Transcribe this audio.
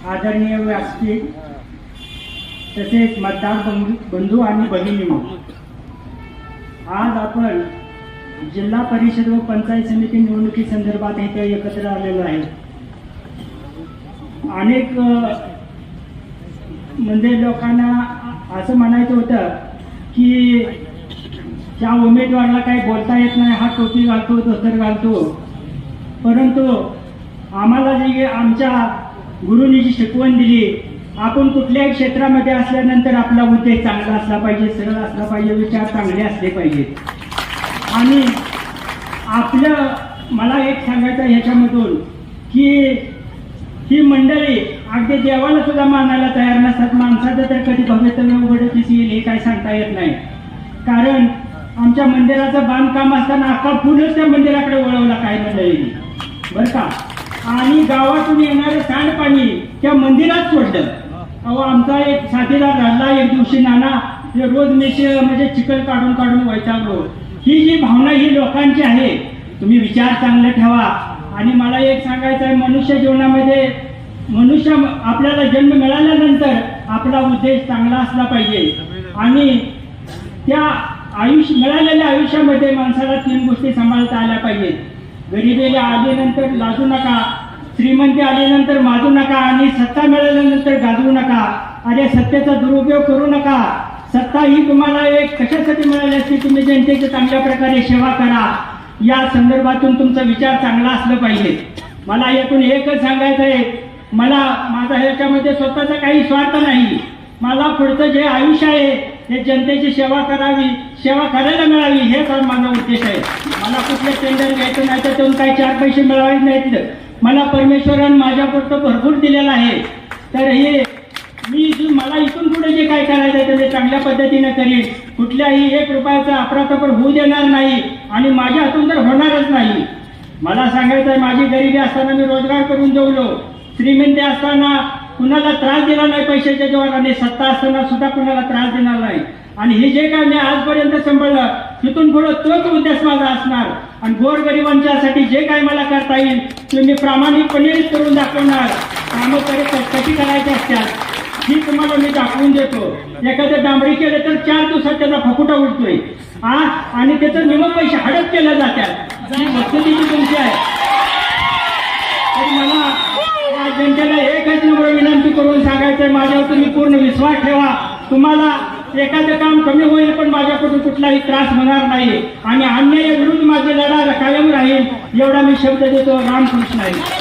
आदरणीय व्यासपीठ तसेच मतदार बंधू आणि भगिनींनो, आज आपण जिल्हा परिषद व पंचायत समिती निवडणुकी संदर्भात इथे एकत्र आलेलो आहे। अनेक म्हणजे लोकांना असं म्हणायचं होतं की त्या उमेदवाराला काही बोलता येत नाही, हा टोपी घालतो, धोतर घालतो, परंतु आम्हाला जी आमच्या गुरुंनी जी शिकवण दिली, आपण कुठल्याही क्षेत्रामध्ये असल्यानंतर आपला उद्देश चांगला असला पाहिजे, सरळ असला पाहिजे, विचार चांगले असले पाहिजेत। आणि आपलं मला एक सांगायचं ह्याच्यामधून की ही मंडळी अगदी देवाला सुद्धा मानायला तयार नसतात। माणसाचं तर कधी भवितव्य उघडकीस येईल हे काय सांगता येत नाही, कारण आमच्या मंदिराचं बांधकाम असताना अख्खा फुलच त्या मंदिराकडे वळवला काय मंडळींनी, बरं का। आणि गावातून येणारं सांडपाणी त्या मंदिरात सोडलं। अहो, आमचा एक साथीदार राहिला एक दिवशी, नाना ते रोज मेशे म्हणजे चिखल काढून काढून वैतागलो। ही जी भावना ही लोकांची आहे, तुम्ही विचार चांगले ठेवा। आणि मला एक सांगायचं आहे, मनुष्य जीवनामध्ये आपल्याला जन्म मिळाल्यानंतर आपला उद्देश चांगला असला पाहिजे। आणि त्या मिळालेल्या आयुष्यामध्ये माणसाला 3 गोष्टी सांभाळता आल्या पाहिजेत। गरिबीला आल्यानंतर लाजू नका, श्रीमंती आल्यानंतर माजू नका, आणि सत्ता मिळाल्यानंतर गाजवू नका। अरे सत्तेचा दुरुपयोग करू नका। सत्ता ही तुम्हाला एक कशासाठी मिळाली असते, तुम्ही जनतेची चांगल्या प्रकारे सेवा करा। या संदर्भातून तुमचा विचार चांगला असला पाहिजे। मला यातून एकच सांगायचं आहे, मला माझा ह्याच्यामध्ये स्वतःचा काही स्वार्थ नाही। मला पुढचं जे आयुष्य आहे हे जनतेची सेवा करावी, सेवा करायला मिळावी, हेच माझा उद्देश आहे। मला कुठले टेंडर घ्यायचं नाही, तर त्यातून काही 4 पैसे मिळवायचे नाहीत। मला परमेश्वराने माझ्यापुरतं भरपूर दिलेलं आहे। तर हे मला इथून पुढे जे काय करायचं आहे ते चांगल्या पद्धतीने करीन। कुठल्याही 1 रुपयाचा अफरातफर होऊ देणार नाही, आणि माझ्या हातून तर होणारच नाही। मला सांगायचं आहे, माझी गरिबी असताना मी रोजगार करून जेवलो, श्रीमंती असताना कुणाला त्रास दिला नाही पैशाच्या जोराने, सत्ता असताना सुद्धा कुणाला त्रास देणार नाही। आणि हे जे काय मी आजपर्यंत सांभाळलं, तिथून पुढे तोच उद्देश माझा असणार। आणि गोरगरिबांच्यासाठी जे काय मला करता येईल ते मी प्रामाणिकपणे करून दाखवणार। कामं कशी करायची असतात ही तुम्हाला मी दाखवून देतो। एखादं डांबरी केलं तर 4 दिवसात त्याचा फकुटा उडतोय, आणि त्याचं निम पैसे हडप केले जातात। ही वस्तुस्थिती तुमची आहे। तर मला जनतेला एकच नम्र विनंती करून सांगायचंय, माझ्यावर तुम्ही पूर्ण विश्वास ठेवा। तुम्हाला एखादं काम कमी होईल, पण माझ्याकडून कुठलाही त्रास होणार नाही, आणि अन्यायाविरुद्ध माझे लढा कायम राहील, एवढा मी शब्द देतो। रामकृष्ण आहे।